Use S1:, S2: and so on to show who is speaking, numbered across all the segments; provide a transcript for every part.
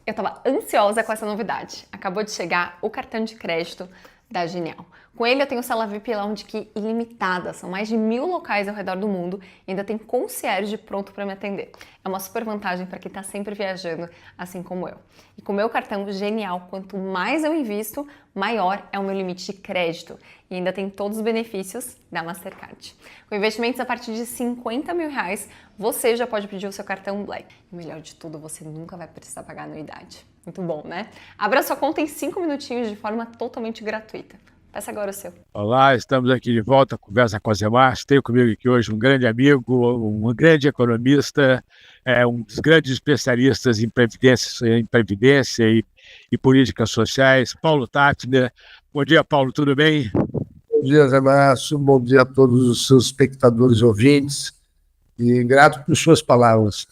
S1: Eu estava ansiosa com essa novidade. Acabou de chegar o cartão de crédito da Genial. Com ele eu tenho sala VIP Lounge que ilimitada, são mais de 1000 locais ao redor do mundo e ainda tem concierge pronto para me atender. É uma super vantagem para quem está sempre viajando, assim como eu. E com o meu cartão Genial, quanto mais eu invisto, maior é o meu limite de crédito e ainda tem todos os benefícios da Mastercard. Com investimentos a partir de R$ 50 mil, você já pode pedir o seu cartão Black. E melhor de tudo, você nunca vai precisar pagar anuidade. Muito bom, né? Abra sua conta em 5 minutinhos de forma totalmente gratuita. Peça agora o seu.
S2: Olá, estamos aqui de volta à Conversa com a Zemar. Tenho comigo aqui hoje um grande amigo, um grande economista, um dos grandes especialistas em previdência e políticas sociais, Paulo Tatner. Bom dia, Paulo, tudo bem?
S3: Bom dia, Zé Márcio. Bom dia a todos os seus espectadores e ouvintes. E grato por suas palavras.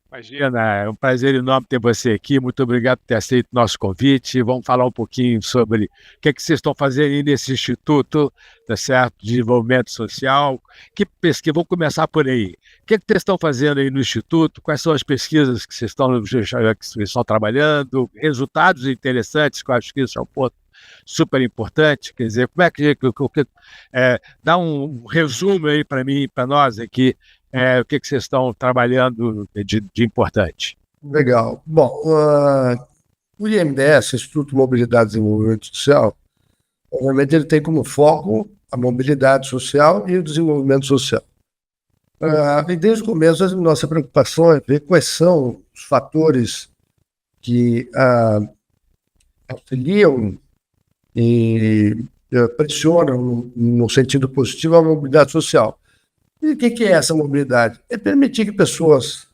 S2: Imagina, é um prazer enorme ter você aqui. Muito obrigado por ter aceito o nosso convite. Vamos falar um pouquinho sobre o que é que vocês estão fazendo aí nesse Instituto, tá certo, de Desenvolvimento Social. Que pesquisa? Vou começar por aí. O que é que vocês estão fazendo aí no Instituto? Quais são as pesquisas que vocês estão trabalhando? Resultados interessantes, que eu acho que isso é um ponto super importante. Quer dizer, como é que dá um resumo aí para mim, para nós aqui, o que vocês estão trabalhando de importante?
S3: Legal. Bom, o IMDS, Instituto de Mobilidade e Desenvolvimento Social, obviamente ele tem como foco a mobilidade social e o desenvolvimento social. E desde o começo a nossa preocupação é ver quais são os fatores que auxiliam e pressionam no sentido positivo a mobilidade social. E o que é essa mobilidade? É permitir que pessoas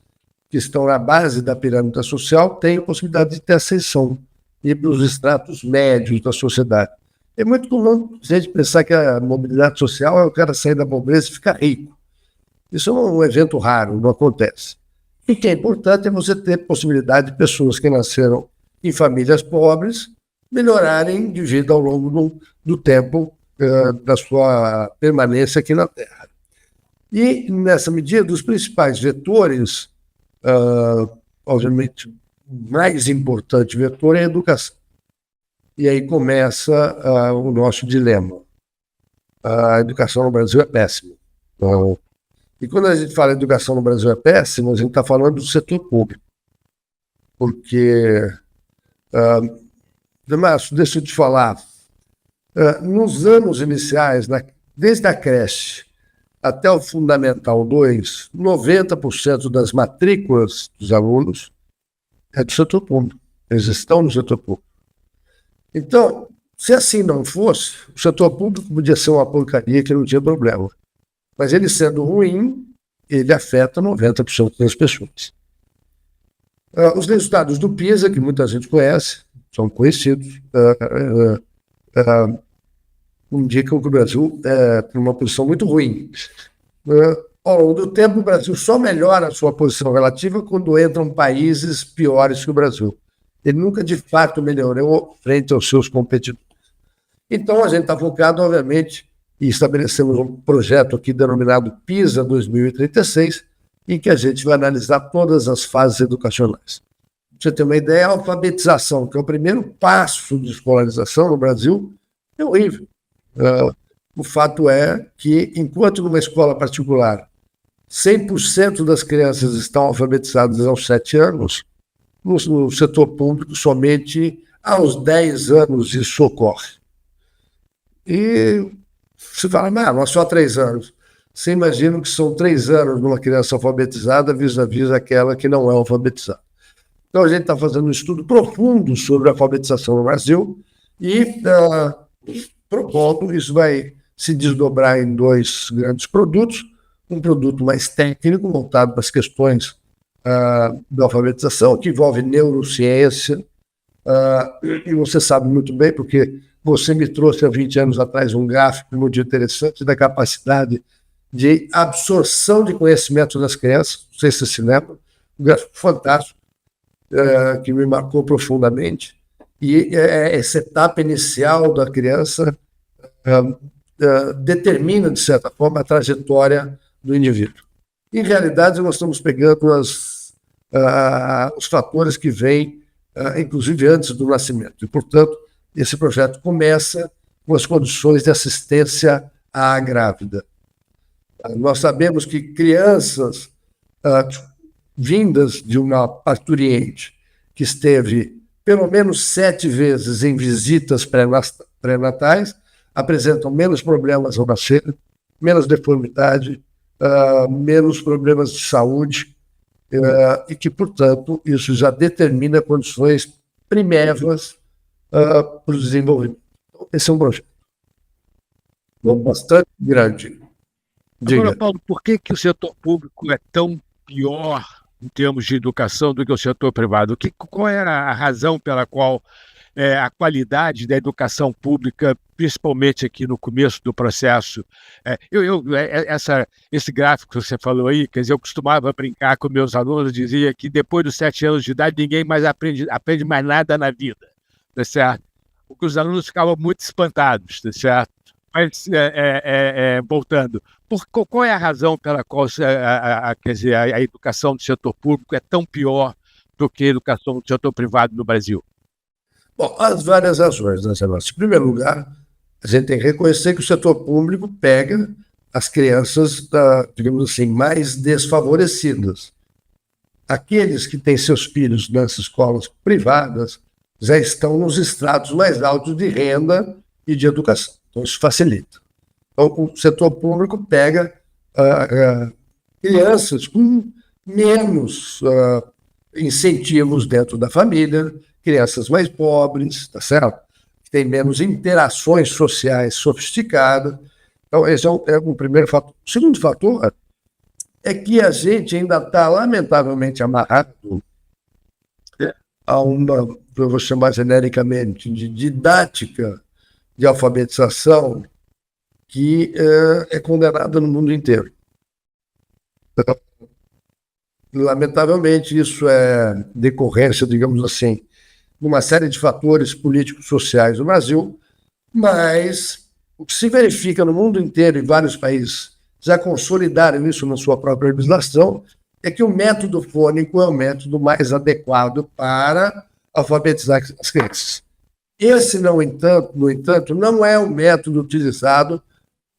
S3: que estão na base da pirâmide social tenham possibilidade de ter ascensão e para os estratos médios da sociedade. É muito comum a gente pensar que a mobilidade social é o cara sair da pobreza e ficar rico. Isso é um evento raro, não acontece. E o que é importante é você ter possibilidade de pessoas que nasceram em famílias pobres melhorarem de vida ao longo do tempo da sua permanência aqui na Terra. E, nessa medida, os principais vetores, obviamente, o mais importante vetor é a educação. E aí começa o nosso dilema. A educação no Brasil é péssima. E quando a gente fala educação no Brasil é péssima, a gente está falando do setor público. Porque, Márcio, deixa eu te falar, nos anos iniciais, desde a creche até o Fundamental 2, 90% das matrículas dos alunos é do setor público. Eles estão no setor público. Então, se assim não fosse, o setor público podia ser uma porcaria que não tinha problema. Mas ele sendo ruim, ele afeta 90% das pessoas. Os resultados do PISA, que muita gente conhece, são conhecidos, indicam que o Brasil tem uma posição muito ruim. Ao longo do tempo, o Brasil só melhora a sua posição relativa quando entram países piores que o Brasil. Ele nunca, de fato, melhorou frente aos seus competidores. Então, a gente está focado, obviamente, e estabelecemos um projeto aqui denominado PISA 2036, em que a gente vai analisar todas as fases educacionais. Pra você ter uma ideia, a alfabetização, que é o primeiro passo de escolarização no Brasil, é horrível. O fato é que, enquanto numa escola particular 100% das crianças estão alfabetizadas aos 7 anos, no setor público somente aos 10 anos isso ocorre. E você fala, mas só 3 anos. Você imagina que são 3 anos numa criança alfabetizada vis-à-vis aquela que não é alfabetizada. Então a gente está fazendo um estudo profundo sobre a alfabetização no Brasil e propondo, isso vai se desdobrar em 2 grandes produtos, um produto mais técnico, voltado para as questões da alfabetização, que envolve neurociência, e você sabe muito bem, porque você me trouxe há 20 anos atrás um gráfico muito interessante da capacidade de absorção de conhecimento das crianças, não sei se você se lembra, um gráfico fantástico, que me marcou profundamente, e essa etapa inicial da criança determina, de certa forma, a trajetória do indivíduo. Em realidade, nós estamos pegando os fatores que vêm inclusive antes do nascimento. E, portanto, esse projeto começa com as condições de assistência à grávida. Nós sabemos que crianças vindas de uma parturiente que esteve pelo menos 7 vezes em visitas pré-natais apresentam menos problemas ao nascer, menos deformidade, menos problemas de saúde, e que, portanto, isso já determina condições primevas para o desenvolvimento. Então, esse é um projeto bastante grande.
S2: Agora, Paulo, por que o setor público é tão pior em termos de educação do que o setor privado? Qual era a razão pela qual a qualidade da educação pública, principalmente aqui no começo do processo? Esse gráfico que você falou aí, quer dizer, eu costumava brincar com meus alunos, dizia que depois dos 7 anos de idade ninguém mais aprende mais nada na vida, tá certo? Porque os alunos ficavam muito espantados, tá certo? Mas, voltando, qual é a razão pela qual quer dizer, a educação do setor público é tão pior do que a educação do setor privado no Brasil?
S3: Bom, há várias razões, né, Sebastião? Em primeiro lugar, a gente tem que reconhecer que o setor público pega as crianças, digamos assim, mais desfavorecidas. Aqueles que têm seus filhos nas escolas privadas já estão nos estratos mais altos de renda e de educação. Então, isso facilita. Então, o setor público pega crianças com menos incentivos dentro da família, crianças mais pobres, tá certo? Que têm menos interações sociais sofisticadas. Então, esse é o primeiro fator. O segundo fator é que a gente ainda está, lamentavelmente, amarrado a uma, eu vou chamar genericamente, de didática de alfabetização que é condenada no mundo inteiro. Lamentavelmente, isso é decorrência, digamos assim, de uma série de fatores políticos sociais no Brasil, mas o que se verifica no mundo inteiro, em vários países já consolidaram isso na sua própria legislação, é que o método fônico é o método mais adequado para alfabetizar as crianças. Esse, no entanto, não é o método utilizado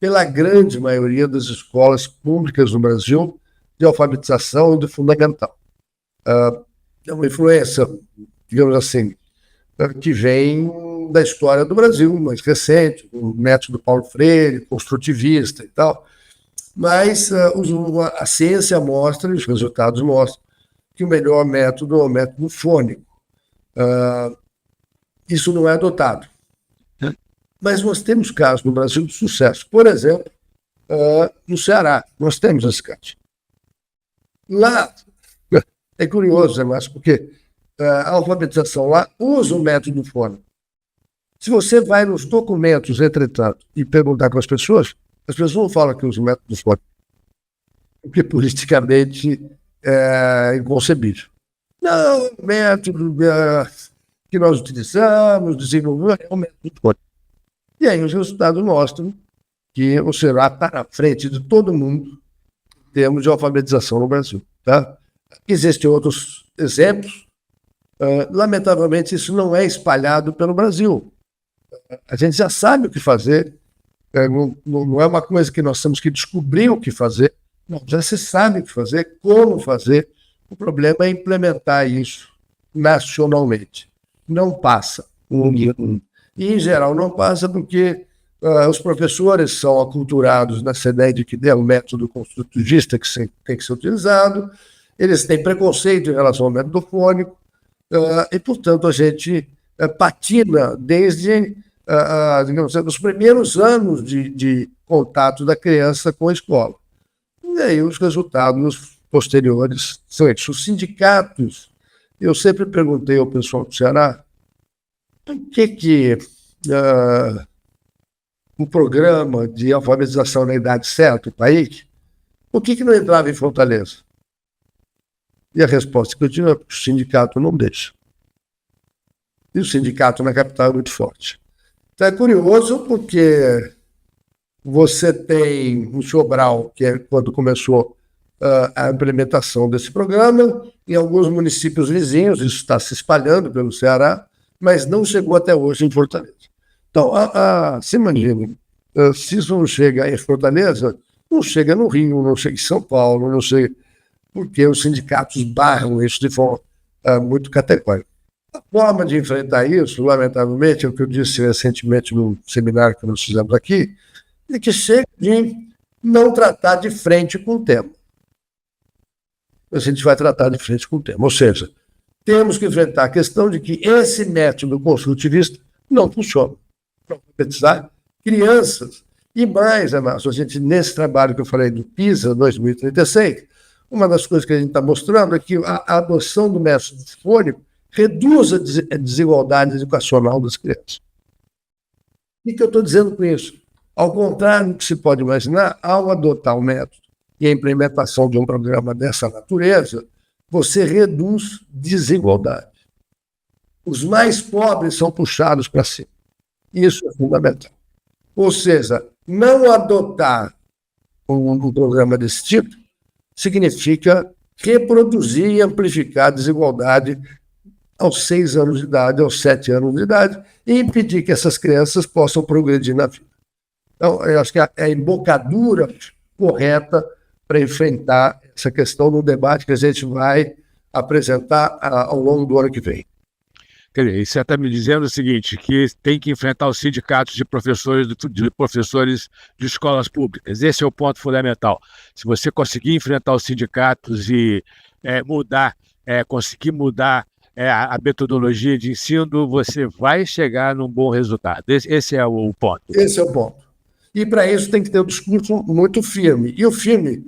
S3: pela grande maioria das escolas públicas no Brasil de alfabetização do fundamental. É uma influência, digamos assim, que vem da história do Brasil, mais recente, o método Paulo Freire, construtivista e tal, mas a ciência mostra, e os resultados mostram, que o melhor método é o método fônico. Isso não é adotado. Mas nós temos casos no Brasil de sucesso. Por exemplo, no Ceará, nós temos esse caso. Lá, é curioso, né, Márcio, porque a alfabetização lá usa o método fônico. Se você vai nos documentos, entretanto, e perguntar com as pessoas não falam que usa o método fônico, porque politicamente é inconcebível. Não, o método que nós utilizamos, desenvolvemos, é o método fônico. E aí os resultados mostram que o Ceará está na frente de todo mundo em termos de alfabetização no Brasil. Tá? Existem outros exemplos. Lamentavelmente, isso não é espalhado pelo Brasil. A gente já sabe o que fazer. Não é uma coisa que nós temos que descobrir o que fazer. Não, já se sabe o que fazer, como fazer. O problema é implementar isso nacionalmente. Não passa. E, em geral, não passa porque os professores são aculturados nessa ideia de que é o método construtivista que tem que ser utilizado, eles têm preconceito em relação ao método fônico, e, portanto, a gente patina desde, digamos, os primeiros anos de contato da criança com a escola. E aí os resultados posteriores são esses. Os sindicatos, eu sempre perguntei ao pessoal do Ceará, por que o programa de alfabetização na idade certa, o PAIC, por que não entrava em Fortaleza? E a resposta que eu tinha é que o sindicato não deixa. E o sindicato na capital é muito forte. Então é curioso porque você tem o Sobral, que quando começou a implementação desse programa em alguns municípios vizinhos, isso está se espalhando pelo Ceará, mas não chegou até hoje em Fortaleza. Então, se imagina, se isso não chega em Fortaleza, não chega no Rio, não chega em São Paulo, não chega, porque os sindicatos barram isso de forma muito categórica. A forma de enfrentar isso, lamentavelmente, é o que eu disse recentemente no seminário que nós fizemos aqui, é que chega de não tratar de frente com o tema. A gente vai tratar de frente com o tema. Ou seja, temos que enfrentar a questão de que esse método construtivista não funciona. Para alfabetizar crianças. E mais, Márcio, a gente, nesse trabalho que eu falei do PISA 2036, uma das coisas que a gente está mostrando é que a adoção do método sinfônico reduz a desigualdade educacional das crianças. O que eu estou dizendo com isso? Ao contrário do que se pode imaginar, ao adotar o método e a implementação de um programa dessa natureza, você reduz desigualdade. Os mais pobres são puxados para cima. Isso é fundamental. Ou seja, não adotar um programa desse tipo significa reproduzir e amplificar a desigualdade aos 6 anos de idade, aos 7 anos de idade, e impedir que essas crianças possam progredir na vida. Então, eu acho que é a embocadura correta para enfrentar essa questão no debate que a gente vai apresentar ao longo do ano que vem.
S2: Quer dizer, você está me dizendo o seguinte, que tem que enfrentar os sindicatos de professores de escolas públicas. Esse é o ponto fundamental. Se você conseguir enfrentar os sindicatos e conseguir mudar a metodologia de ensino, você vai chegar num bom resultado. Esse é o ponto.
S3: Esse é o ponto. E para isso tem que ter um discurso muito firme. E o firme,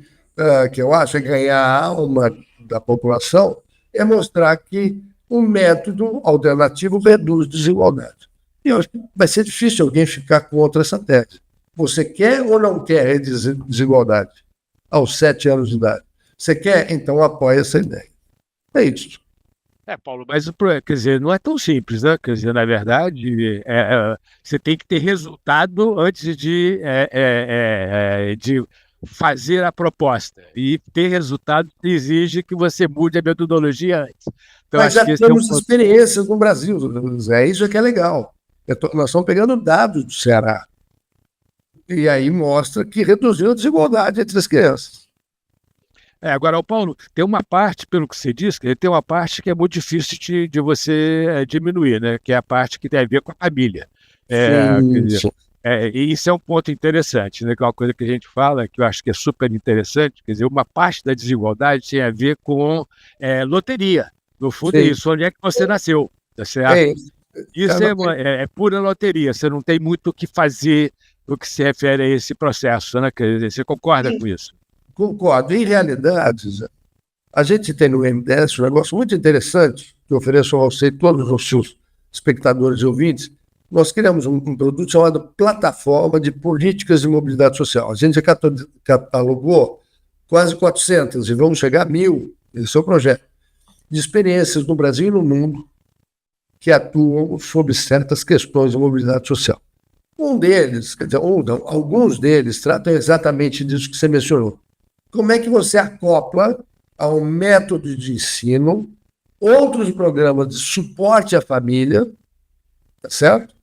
S3: que eu acho, é ganhar a alma da população, é mostrar que um método alternativo reduz desigualdade. E eu acho que vai ser difícil alguém ficar contra essa tese. Você quer ou não quer reduzir desigualdade aos 7 anos de idade? Você quer? Então apoia essa ideia. É isso.
S2: Paulo, mas quer dizer, não é tão simples, né? Quer dizer, na verdade, você tem que ter resultado antes de fazer a proposta. E ter resultado exige que você mude a metodologia antes. Então,
S3: mas já temos experiências no Brasil, Zé, isso é que é legal. Nós estamos pegando dados do Ceará. E aí mostra que reduziu a desigualdade entre as crianças.
S2: Agora, Paulo, tem uma parte, pelo que você disse, tem uma parte que é muito difícil de você diminuir, né? Que é a parte que tem a ver com a família. E isso é um ponto interessante, né? Que é uma coisa que a gente fala, que eu acho que é super interessante. Quer dizer, uma parte da desigualdade tem a ver com loteria. No fundo, é isso. Onde é que você nasceu? Tá certo? Isso é pura loteria. Você não tem muito o que fazer no que se refere a esse processo, né? Quer dizer, você concorda com isso?
S3: Concordo. Em realidade, a gente tem no MDS um negócio muito interessante, que eu ofereço a você e todos os seus espectadores e ouvintes. Nós criamos um produto chamado Plataforma de Políticas de Mobilidade Social. A gente catalogou quase 400 e vamos chegar a 1.000, esse é o projeto, de experiências no Brasil e no mundo que atuam sobre certas questões de mobilidade social. Um deles, quer dizer, alguns deles tratam exatamente disso que você mencionou. Como é que você acopla a um método de ensino outros programas de suporte à família, tá certo?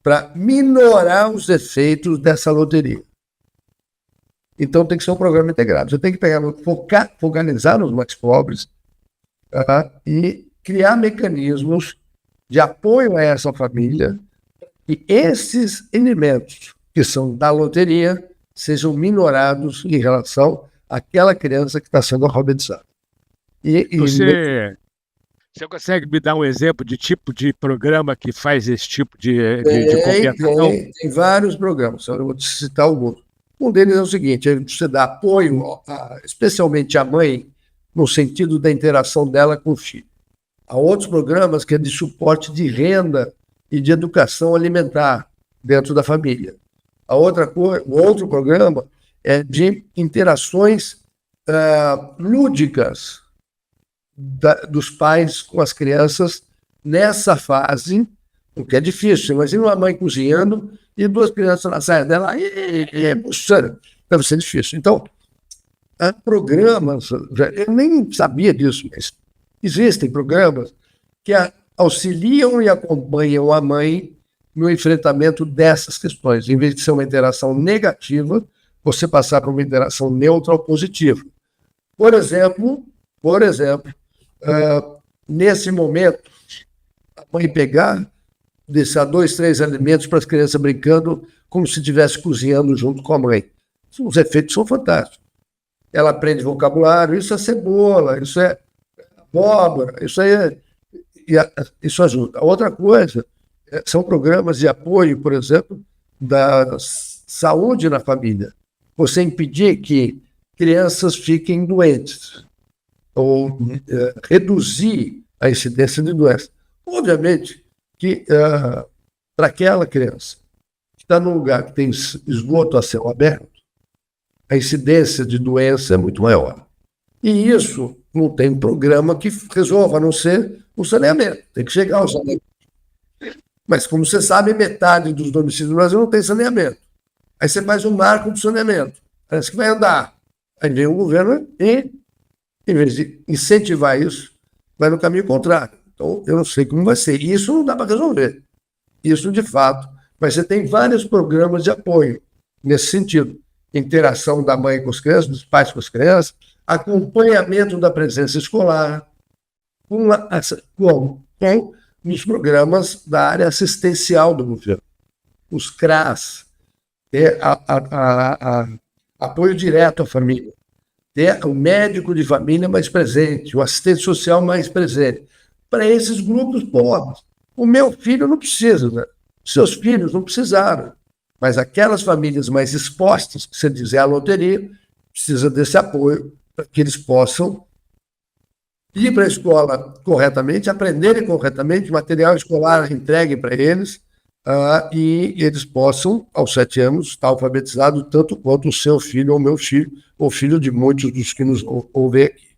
S3: Para minorar os efeitos dessa loteria. Então tem que ser um programa integrado. Você tem que focalizar nos mais pobres e criar mecanismos de apoio a essa família e esses elementos que são da loteria sejam minorados em relação àquela criança que está sendo alfabetizada.
S2: Você consegue me dar um exemplo de tipo de programa que faz esse tipo de compensação?
S3: Tem vários programas, eu vou te citar alguns. Um deles é o seguinte, você dá apoio, especialmente à mãe, no sentido da interação dela com o filho. Há outros programas que é de suporte de renda e de educação alimentar dentro da família. O outro programa é de interações lúdicas dos pais com as crianças nessa fase, o que é difícil. Imagina uma mãe cozinhando e 2 crianças na saia dela, puxando, deve ser difícil. Então, há programas, eu nem sabia disso, mas existem programas que auxiliam e acompanham a mãe no enfrentamento dessas questões. Em vez de ser uma interação negativa, você passar para uma interação neutra ou positiva. Por exemplo, nesse momento, a mãe pegar, deixar 2, 3 alimentos para as crianças brincando como se estivesse cozinhando junto com a mãe. Os efeitos são fantásticos. Ela aprende vocabulário, isso é cebola, isso é abóbora, isso ajuda. Outra coisa são programas de apoio, por exemplo, da saúde na família. Você impedir que crianças fiquem doentes ou reduzir a incidência de doença. Obviamente que para aquela criança que está num lugar que tem esgoto a céu aberto, a incidência de doença é muito maior. E isso não tem programa que resolva, a não ser o saneamento. Tem que chegar ao saneamento. Mas, como você sabe, metade dos domicílios do Brasil não tem saneamento. Aí você faz um marco de saneamento. Parece que vai andar. Aí vem o governo e, em vez de incentivar isso, vai no caminho contrário. Então, eu não sei como vai ser. E isso não dá para resolver. Isso, de fato. Mas você tem vários programas de apoio nesse sentido. Interação da mãe com as crianças, dos pais com as crianças, acompanhamento da presença escolar, com nos programas da área assistencial do governo, os CRAS, apoio direto à família, o médico de família mais presente, o assistente social mais presente, para esses grupos pobres. O meu filho não precisa, né? Seus filhos não precisaram, mas aquelas famílias mais expostas, que você diz, é a loteria, precisa desse apoio para que eles possam ir para a escola corretamente, aprenderem corretamente, material escolar entregue para eles, e eles possam, aos 7 anos, estar alfabetizados tanto quanto o seu filho ou meu filho, ou filho de muitos dos que nos ouvem aqui.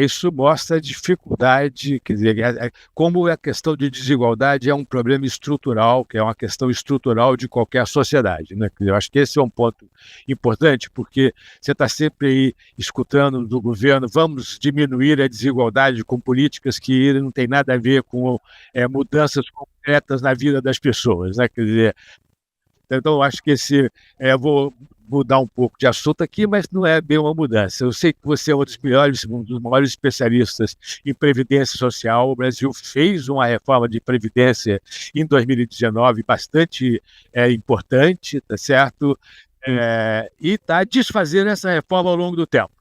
S2: Isso mostra a dificuldade, quer dizer, como a questão de desigualdade é um problema estrutural, que é uma questão estrutural de qualquer sociedade, né? Eu acho que esse é um ponto importante, porque você está sempre aí escutando do governo, vamos diminuir a desigualdade com políticas que não tem nada a ver com mudanças concretas na vida das pessoas, né? Quer dizer, então eu acho que vou mudar um pouco de assunto aqui, mas não é bem uma mudança. Eu sei que você é um dos maiores especialistas em previdência social. O Brasil fez uma reforma de previdência em 2019 bastante importante, tá certo? E está desfazendo essa reforma ao longo do tempo.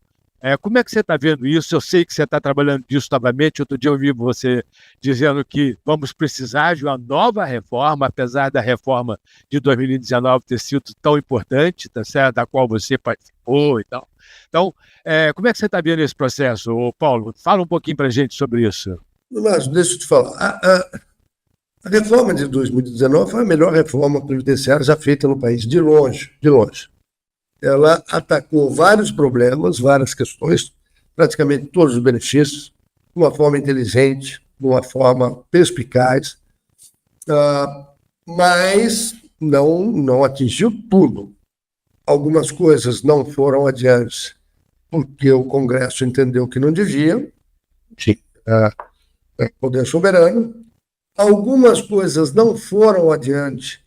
S2: Como é que você está vendo isso? Eu sei que você está trabalhando disso novamente. Outro dia eu ouvi você dizendo que vamos precisar de uma nova reforma, apesar da reforma de 2019 ter sido tão importante, tá certo? Da qual você participou e tal. Então, como é que você está vendo esse processo, Paulo? Fala um pouquinho para a gente sobre isso.
S3: Mas deixa eu te falar. A reforma de 2019 foi a melhor reforma previdenciária já feita no país, de longe, de longe. Ela atacou vários problemas, várias questões, praticamente todos os benefícios, de uma forma inteligente, de uma forma perspicaz, mas não atingiu tudo. Algumas coisas não foram adiante porque o Congresso entendeu que não devia, poder soberano. Algumas coisas não foram adiante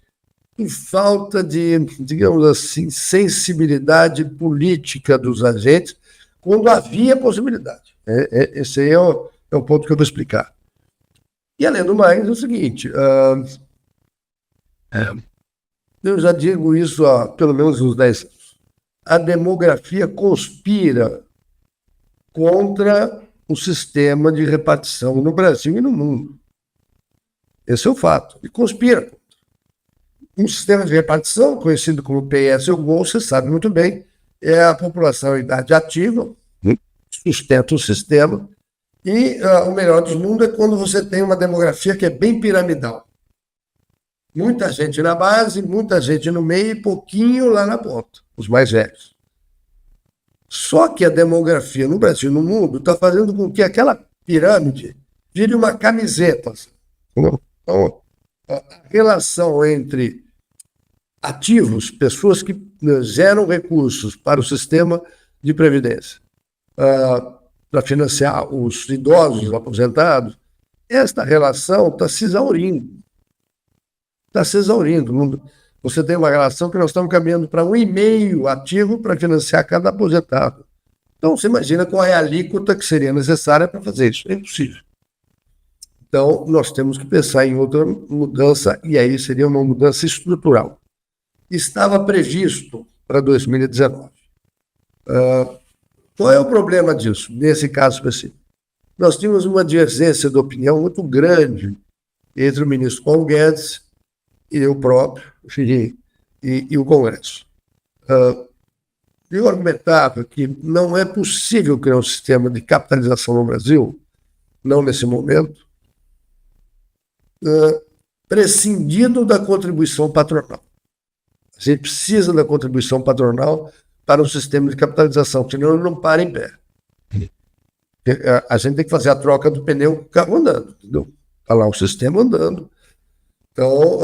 S3: por falta de, digamos assim, sensibilidade política dos agentes, quando havia possibilidade. Esse aí é o ponto que eu vou explicar. E, além do mais, é o seguinte, eu já digo isso há pelo menos uns 10 anos. A demografia conspira contra o sistema de repartição no Brasil e no mundo. Esse é o fato. E conspira. Um sistema de repartição, conhecido como PS ou GOL, você sabe muito bem, é a população em idade ativa, sustenta o sistema, e o melhor dos mundos é quando você tem uma demografia que é bem piramidal. Muita gente na base, muita gente no meio e pouquinho lá na ponta, os mais velhos. Só que a demografia no Brasil e no mundo está fazendo com que aquela pirâmide vire uma camiseta. Então, a relação entre ativos, pessoas que geram recursos para o sistema de previdência, para financiar os idosos, os aposentados, esta relação está se exaurindo. Está se exaurindo. Você tem uma relação que nós estamos caminhando para 1,5 ativo para financiar cada aposentado. Então, você imagina qual é a alíquota que seria necessária para fazer isso. É impossível. Então, nós temos que pensar em outra mudança, e aí seria uma mudança estrutural. Estava previsto para 2019. Qual é o problema disso, nesse caso específico? Nós tínhamos uma divergência de opinião muito grande entre o ministro Paulo Guedes e eu próprio, e o Congresso. Eu argumentava que não é possível criar um sistema de capitalização no Brasil, não nesse momento, prescindindo da contribuição patronal. A gente precisa da contribuição patronal para o sistema de capitalização, senão ele não para em pé. A gente tem que fazer a troca do pneu com o carro andando, entendeu? Está lá o sistema andando. Então,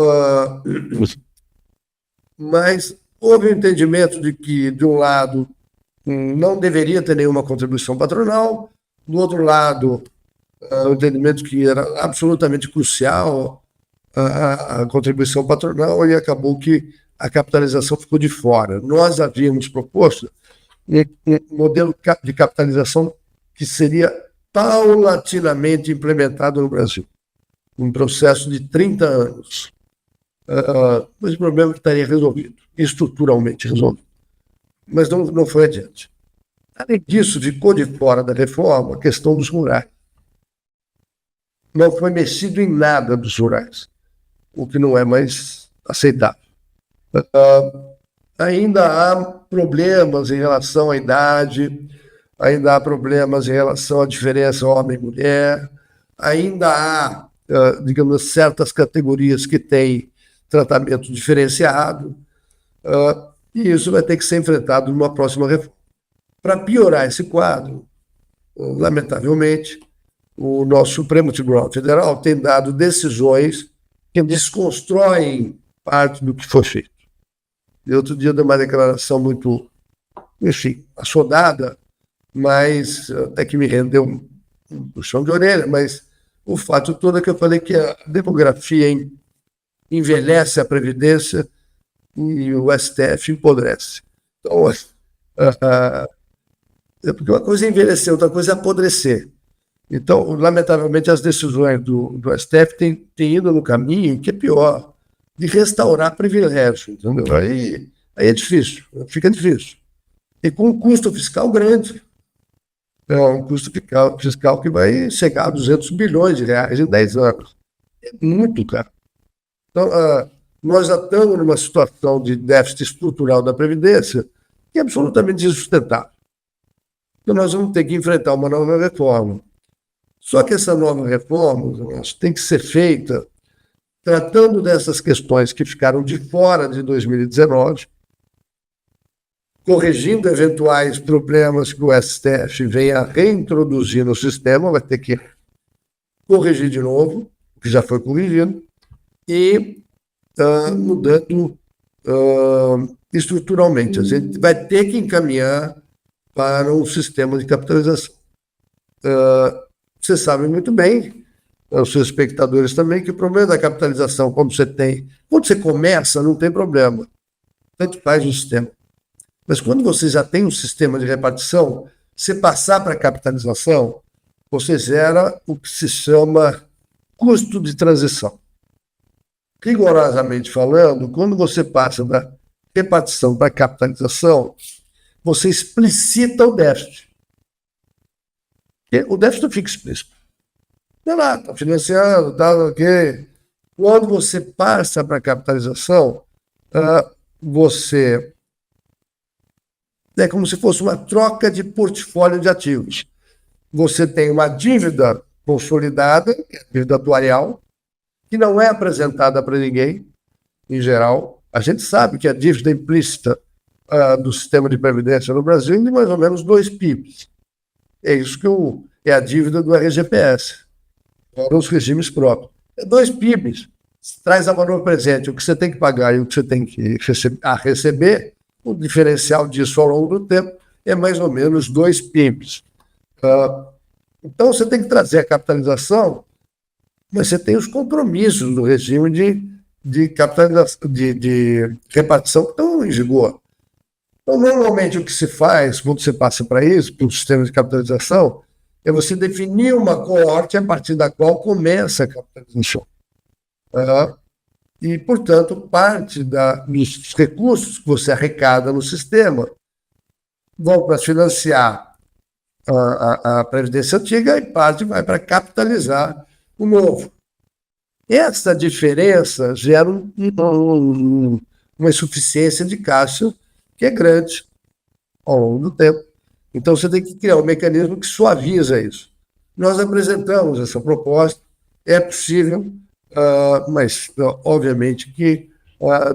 S3: mas houve um entendimento de que, de um lado, não deveria ter nenhuma contribuição patronal, do outro lado, o entendimento que era absolutamente crucial a contribuição patronal, e acabou que a capitalização ficou de fora. Nós havíamos proposto um modelo de capitalização que seria paulatinamente implementado no Brasil, um processo de 30 anos. Mas o problema é que estaria resolvido, estruturalmente resolvido. Mas não foi adiante. Além disso, ficou de fora da reforma a questão dos rurais. Não foi mexido em nada dos rurais, o que não é mais aceitável. Ainda há problemas em relação à idade, ainda há problemas em relação à diferença homem e mulher, ainda há, digamos, certas categorias que têm tratamento diferenciado, e isso vai ter que ser enfrentado numa próxima reforma. Para piorar esse quadro, lamentavelmente, o nosso Supremo Tribunal Federal tem dado decisões que desconstroem parte do que foi feito. E outro dia deu uma declaração muito, enfim, assodada, mas até que me rendeu um puxão de orelha, mas o fato todo é que eu falei que a demografia envelhece a Previdência e o STF empodrece. Então, porque uma coisa é envelhecer, outra coisa é apodrecer. Então, lamentavelmente, as decisões do STF têm ido no caminho que é pior, de restaurar privilégio, entendeu? Aí é difícil, fica difícil. E com um custo fiscal grande. É um custo fiscal que vai chegar a 200 bilhões de reais em 10 anos. É muito caro. Então, nós já estamos numa situação de déficit estrutural da Previdência que é absolutamente insustentável. Então, nós vamos ter que enfrentar uma nova reforma. Só que essa nova reforma tem que ser feita tratando dessas questões que ficaram de fora de 2019, corrigindo eventuais problemas que o STF venha a reintroduzir no sistema, vai ter que corrigir de novo, o que já foi corrigido, e mudando estruturalmente. A gente vai ter que encaminhar para um sistema de capitalização. Você sabe muito bem, os seus espectadores também, que o problema da capitalização, quando você começa, não tem problema. Tanto faz o sistema. Mas quando você já tem um sistema de repartição, você passar para a capitalização, você gera o que se chama custo de transição. Rigorosamente falando, quando você passa da repartição para a capitalização, você explicita o déficit. O déficit fica explícito. Está financiando, está ok. Quando você passa para a capitalização, você... É como se fosse uma troca de portfólio de ativos. Você tem uma dívida consolidada, que é a dívida atuarial, que não é apresentada para ninguém, em geral. A gente sabe que a dívida implícita do sistema de previdência no Brasil é de mais ou menos 2 PIBs. É isso que é a dívida do RGPS, para os regimes próprios. É 2 PIBs. traz a valor presente o que você tem que pagar e o que você tem que receber, o diferencial disso ao longo do tempo é mais ou menos 2 PIBs. Então, você tem que trazer a capitalização, mas você tem os compromissos do regime de capitalização, de repartição que estão em vigor. Então, normalmente, o que se faz quando você passa para isso, para o sistema de capitalização, é você definir uma coorte a partir da qual começa a capitalização. E, portanto, parte dos recursos que você arrecada no sistema vão para financiar a Previdência antiga e parte vai para capitalizar o novo. Essa diferença gera uma insuficiência de caixa que é grande ao longo do tempo. Então, você tem que criar um mecanismo que suaviza isso. Nós apresentamos essa proposta, é possível, mas, obviamente, que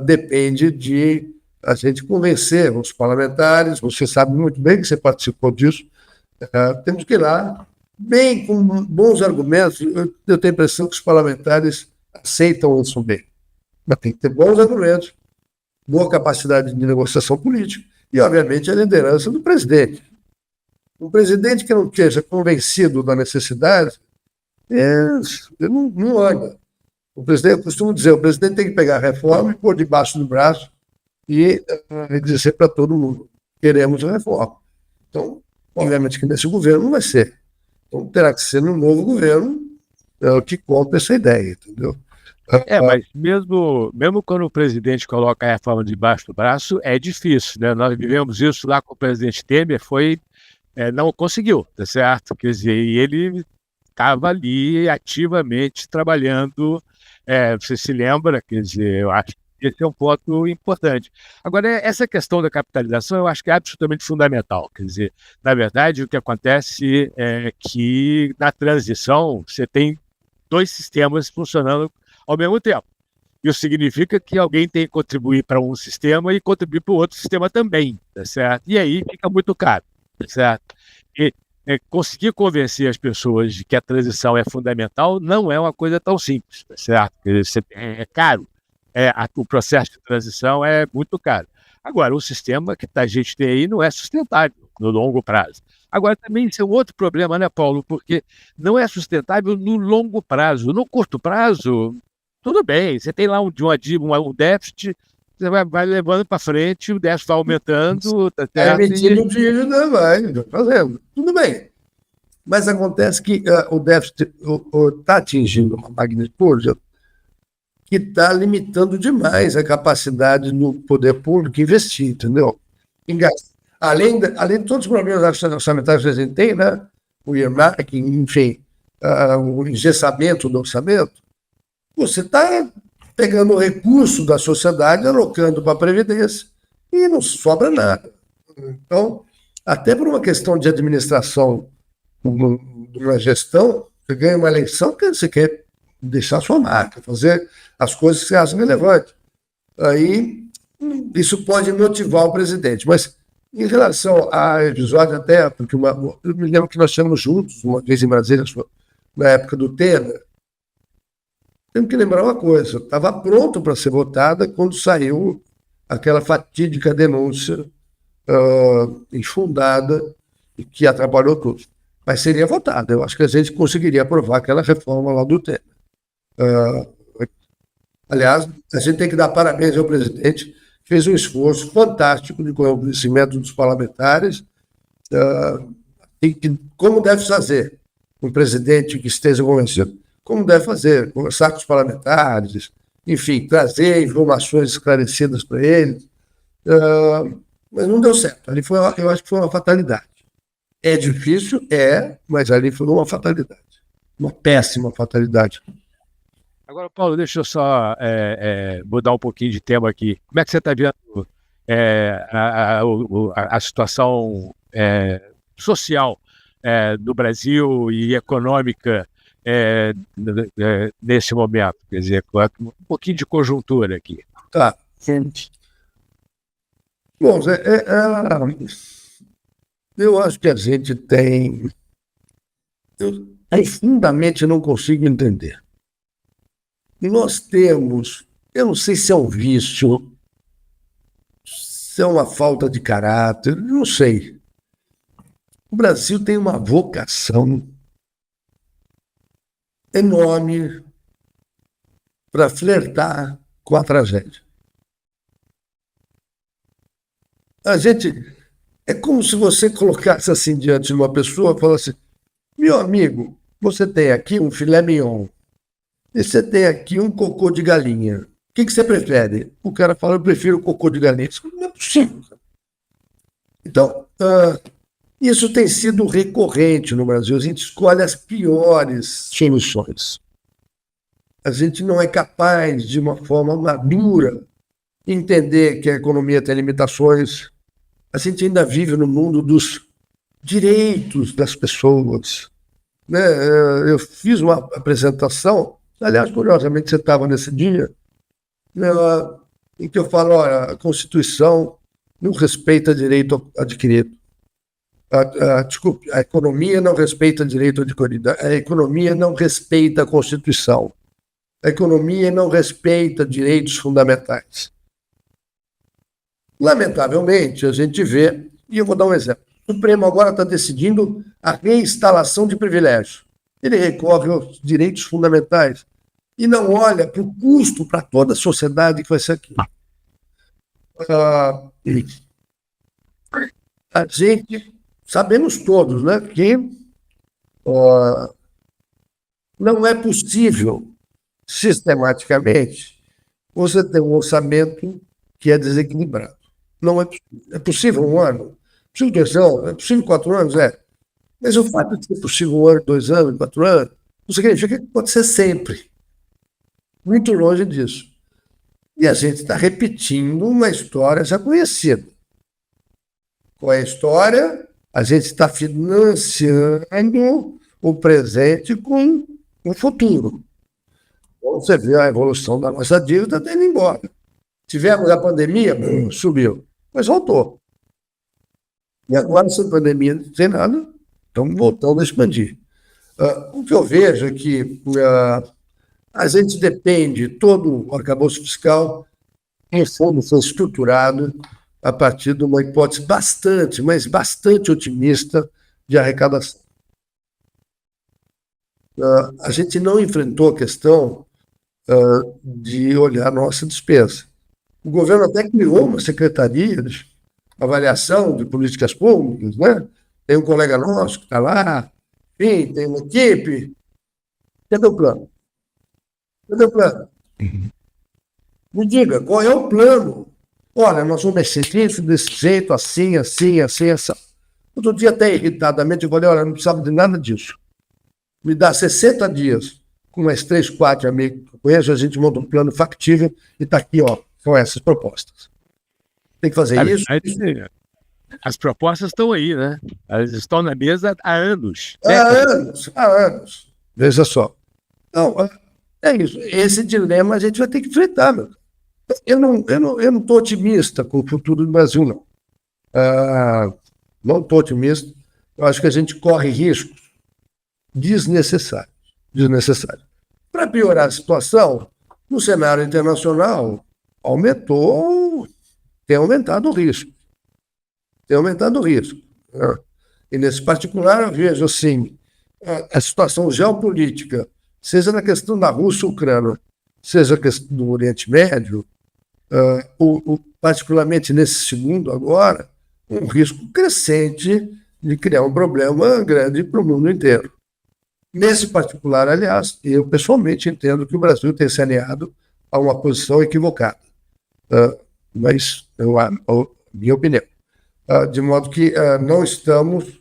S3: depende de a gente convencer os parlamentares. Você sabe muito bem que você participou disso. Temos que ir lá, bem, com bons argumentos. Eu tenho a impressão que os parlamentares aceitam isso bem. Mas tem que ter bons argumentos, boa capacidade de negociação política e, obviamente, a liderança do presidente. Um presidente que não esteja convencido da necessidade não anda. O presidente, eu costumo dizer, o presidente tem que pegar a reforma e pôr debaixo do braço e dizer para todo mundo: queremos a reforma. Então, obviamente que nesse governo não vai ser. Então, terá que ser no novo governo que compre essa ideia, entendeu?
S2: Mas mesmo quando o presidente coloca a reforma debaixo do braço, é difícil, né? Nós vivemos isso lá com o presidente Temer, não conseguiu, tá certo? Quer dizer, e ele estava ali ativamente trabalhando, você se lembra, quer dizer, eu acho que esse é um ponto importante. Agora, essa questão da capitalização eu acho que é absolutamente fundamental, quer dizer, na verdade, o que acontece é que na transição você tem 2 sistemas funcionando ao mesmo tempo. Isso significa que alguém tem que contribuir para um sistema e contribuir para o outro sistema também, tá certo? E aí fica muito caro, tá certo? E conseguir convencer as pessoas de que a transição é fundamental não é uma coisa tão simples, tá certo? É caro. O processo de transição é muito caro. Agora, o sistema que a gente tem aí não é sustentável no longo prazo. Agora, também isso é um outro problema, né, Paulo? Porque não é sustentável no longo prazo. No curto prazo, tudo bem, você tem lá um déficit, você vai levando para frente, o déficit vai aumentando, tá certo?
S3: Emitindo dívida, vai fazendo. Tudo bem. Mas acontece que o déficit está atingindo uma magnitude que está limitando demais a capacidade do poder público investir, entendeu? Além de todos os problemas orçamentários que a gente tem, né? O earmarking, enfim, o engessamento do orçamento, você está pegando o recurso da sociedade, alocando para a Previdência e não sobra nada. Então, até por uma questão de administração, de uma gestão, você ganha uma eleição que você quer deixar sua marca, fazer as coisas que você acha relevante. Aí, isso pode motivar o presidente. Mas, em relação a episódio até, porque eu me lembro que nós estávamos juntos uma vez em Brasília, na época do Temer. Temos que lembrar uma coisa: estava pronto para ser votada quando saiu aquela fatídica denúncia infundada e que atrapalhou tudo. Mas seria votada. Eu acho que a gente conseguiria aprovar aquela reforma lá do Temer. Aliás, a gente tem que dar parabéns ao presidente, que fez um esforço fantástico de convencimento dos parlamentares, como deve fazer um presidente que esteja convencido. Como deve fazer, conversar com os parlamentares, enfim, trazer informações esclarecidas para eles. Mas não deu certo. Ali eu acho que foi uma fatalidade. É difícil, mas ali foi uma fatalidade. Uma péssima fatalidade.
S2: Agora, Paulo, deixa eu só mudar um pouquinho de tema aqui. Como é que você está vendo a situação social do Brasil e econômica nesse momento? Quer dizer, um pouquinho de conjuntura aqui.
S3: Tá. Bom, eu acho que a gente tem... Eu profundamente não consigo entender. nós temos, eu não sei se é um vício, se é uma falta de caráter, não sei. O Brasil tem uma vocação enorme para flertar com a tragédia. A gente, é como se você colocasse assim diante de uma pessoa e falasse: meu amigo, você tem aqui um filé mignon, e você tem aqui um cocô de galinha. O que você prefere? O cara fala: eu prefiro o cocô de galinha. Isso não é possível. Então, isso tem sido recorrente no Brasil. A gente escolhe as piores soluções. A gente não é capaz, de uma forma madura, entender que a economia tem limitações. A gente ainda vive no mundo dos direitos das pessoas, né? Eu fiz uma apresentação, aliás, curiosamente, você estava nesse dia, né, em que eu falo: olha, a Constituição não respeita direito adquirido. Desculpe, a economia não respeita direito adquirido. A economia não respeita a Constituição. A economia não respeita direitos fundamentais. Lamentavelmente, a gente vê, e eu vou dar um exemplo: o Supremo agora está decidindo a reinstalação de privilégios. Ele recorre aos direitos fundamentais e não olha para o custo para toda a sociedade que vai ser aqui. A gente, sabemos todos, né, que não é possível, sistematicamente, você ter um orçamento que é desequilibrado. Não é possível. É possível um ano? É possível 2 anos? É possível 4 anos? É. Mas o fato de ser possível 1 ano, 2 anos, 4 anos, não significa que pode ser sempre. Muito longe disso. E a gente está repetindo uma história já conhecida. Qual é a história? A gente está financiando o presente com o futuro. Então, você vê a evolução da nossa dívida está indo embora. Tivemos a pandemia, subiu, mas voltou. E agora, sem pandemia, sem nada, estamos voltando a expandir. O que eu vejo é que a gente depende, todo o arcabouço fiscal, em fundo, foi estruturado a partir de uma hipótese bastante, mas bastante otimista de arrecadação. A gente não enfrentou a questão de olhar a nossa despesa. O governo até criou uma secretaria de avaliação de políticas públicas, né? Tem um colega nosso que está lá, enfim, tem uma equipe. Cadê o plano? Cadê o plano? Me diga, qual é o plano? Olha, nós vamos mexer isso desse jeito, assim, assim, assim, assim. Outro dia, até irritadamente, eu falei: olha, não precisava de nada disso. Me dá 60 dias com mais 3, 4 amigos que eu conheço, a gente monta um plano factível e está aqui, ó, são essas propostas. Tem que fazer isso.
S2: As propostas estão aí, né? Elas estão na mesa há anos.
S3: Há anos. Veja só. Então, é isso. Esse dilema a gente vai ter que enfrentar, meu. Eu não estou otimista com o futuro do Brasil, não. Não estou otimista. Eu acho que a gente corre riscos desnecessários. Para piorar a situação, no cenário internacional, tem aumentado o risco. E nesse particular, eu vejo assim, a situação geopolítica, seja na questão da Rússia-Ucrânia, seja a questão do Oriente Médio, particularmente nesse segundo agora, um risco crescente de criar um problema grande para o mundo inteiro. Nesse particular, aliás, eu pessoalmente entendo que o Brasil tem se alinhado a uma posição equivocada. Mas, minha opinião. De modo que não estamos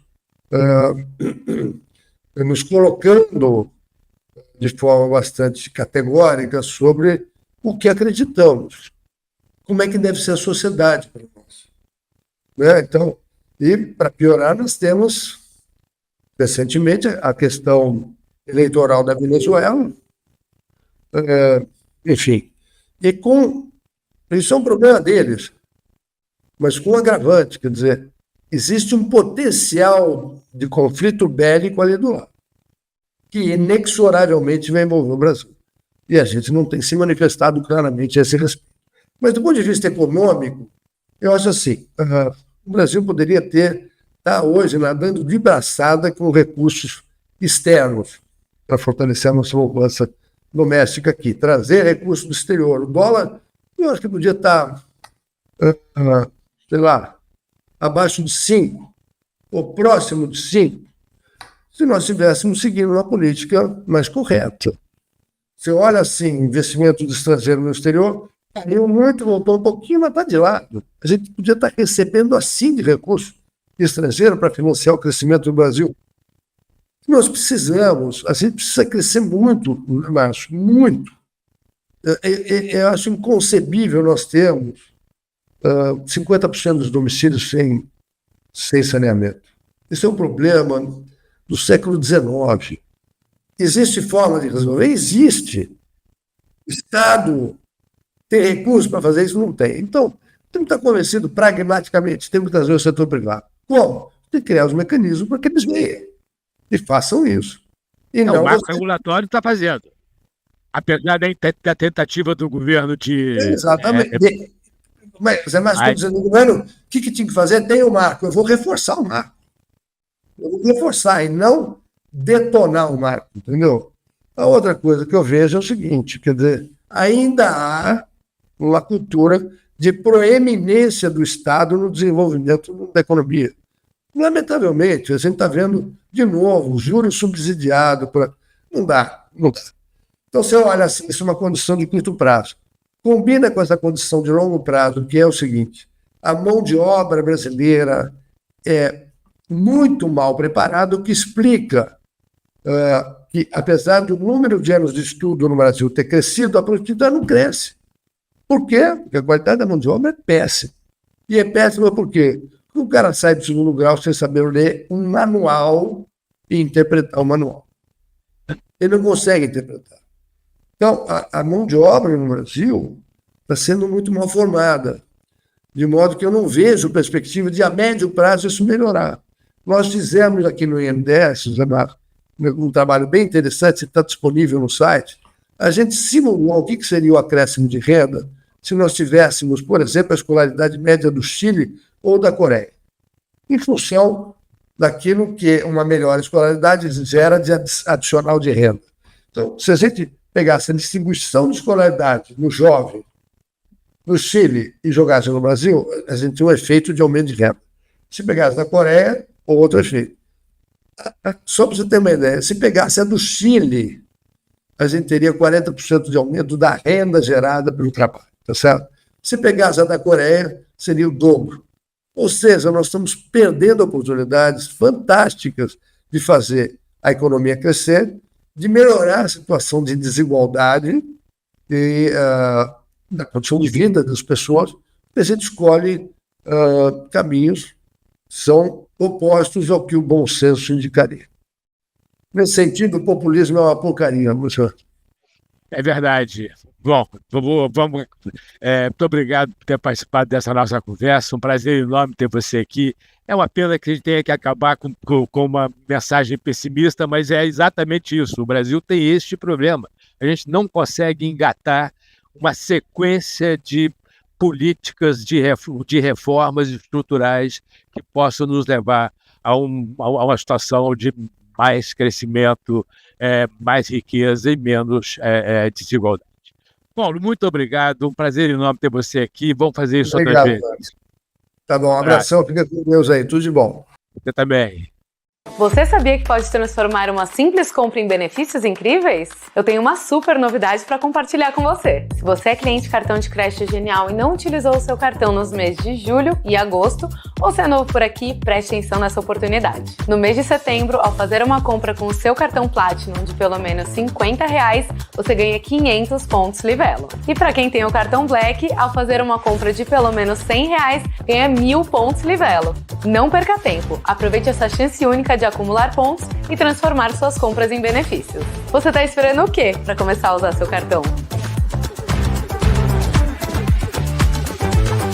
S3: nos colocando de forma bastante categórica sobre o que acreditamos. Como é que deve ser a sociedade para nós. Né? Então, e para piorar, nós temos recentemente a questão eleitoral da Venezuela, enfim, isso é um problema deles, mas com um agravante, quer dizer, existe um potencial de conflito bélico ali do lado, que inexoravelmente vai envolver o Brasil. E a gente não tem se manifestado claramente a esse respeito. Mas, do ponto de vista econômico, eu acho assim, o Brasil poderia estar hoje nadando de braçada com recursos externos para fortalecer a nossa poupança doméstica aqui, trazer recursos do exterior. O dólar, eu acho que podia estar, sei lá, abaixo de 5, ou próximo de 5, se nós estivéssemos seguindo uma política mais correta. Você olha assim, investimento do estrangeiro no exterior, caiu muito, voltou um pouquinho, mas está de lado. A gente podia estar recebendo assim de recursos estrangeiro para financiar o crescimento do Brasil. Nós precisamos, a gente precisa crescer muito, Márcio, muito. Eu acho inconcebível nós termos 50% dos domicílios sem saneamento. Esse é um problema do século XIX. Existe forma de resolver? Existe. O Estado tem recursos para fazer isso? Não tem. Então, temos que estar convencidos pragmaticamente, temos que trazer o setor privado. Como? Tem que criar os mecanismos para que eles venham e façam isso. E
S2: o marco regulatório está fazendo. Apesar da tentativa do governo de...
S3: Exatamente. Mas estou dizendo, governo, o que tinha que fazer? Tem o marco, eu vou reforçar o marco. Eu vou reforçar e não detonar o marco, entendeu? A outra coisa que eu vejo é o seguinte, quer dizer, ainda há uma cultura de proeminência do Estado no desenvolvimento da economia. Lamentavelmente, a gente está vendo, de novo, juros subsidiados. Não dá. Então, você olha assim, isso é uma condição de curto prazo. Combina com essa condição de longo prazo, que é o seguinte, a mão de obra brasileira é muito mal preparada, o que explica que, apesar do número de anos de estudo no Brasil ter crescido, a produtividade não cresce. Por quê? Porque a qualidade da mão de obra é péssima. E é péssima por quê? Porque o cara sai do segundo grau sem saber ler um manual e interpretar o manual. Ele não consegue interpretar. Então, a mão de obra no Brasil está sendo muito mal formada, de modo que eu não vejo perspectiva de, a médio prazo, isso melhorar. Nós fizemos aqui no INDES, um trabalho bem interessante, está disponível no site. A gente simulou o que seria o acréscimo de renda se nós tivéssemos, por exemplo, a escolaridade média do Chile ou da Coreia, em função daquilo que uma melhor escolaridade gera de adicional de renda. Então, se a gente pegasse a distribuição de escolaridade no jovem, no Chile, e jogasse no Brasil, a gente tinha um efeito de aumento de renda. Se pegasse na Coreia, outro efeito. Só para você ter uma ideia, se pegasse a do Chile, a gente teria 40% de aumento da renda gerada pelo trabalho, tá certo? Se pegasse a da Coreia, seria o dobro. Ou seja, nós estamos perdendo oportunidades fantásticas de fazer a economia crescer, de melhorar a situação de desigualdade e da condição de vida das pessoas, e a gente escolhe caminhos que são opostos ao que o bom senso indicaria. Nesse sentido, o populismo é uma porcaria, professor.
S2: É verdade. Bom, vamos. Muito obrigado por ter participado dessa nossa conversa. Um prazer enorme ter você aqui. É uma pena que a gente tenha que acabar com uma mensagem pessimista, mas é exatamente isso. O Brasil tem este problema. A gente não consegue engatar uma sequência de políticas de reformas estruturais que possam nos levar a uma situação de mais crescimento, mais riqueza e menos desigualdade. Paulo, muito obrigado. Um prazer enorme ter você aqui. Vamos fazer isso outra vez.
S3: Tá bom, um abração. Fica com Deus aí. Tudo de bom.
S2: Você também.
S4: Você sabia que pode transformar uma simples compra em benefícios incríveis? Eu tenho uma super novidade para compartilhar com você. Se você é cliente cartão de crédito Genial e não utilizou o seu cartão nos meses de julho e agosto, ou se é novo por aqui, preste atenção nessa oportunidade. No mês de setembro, ao fazer uma compra com o seu cartão Platinum de pelo menos R$50, você ganha 500 pontos Livelo. E para quem tem o cartão Black, ao fazer uma compra de pelo menos R$100, ganha 1000 pontos Livelo. Não perca tempo, aproveite essa chance única de acumular pontos e transformar suas compras em benefícios. Você está esperando o quê para começar a usar seu cartão?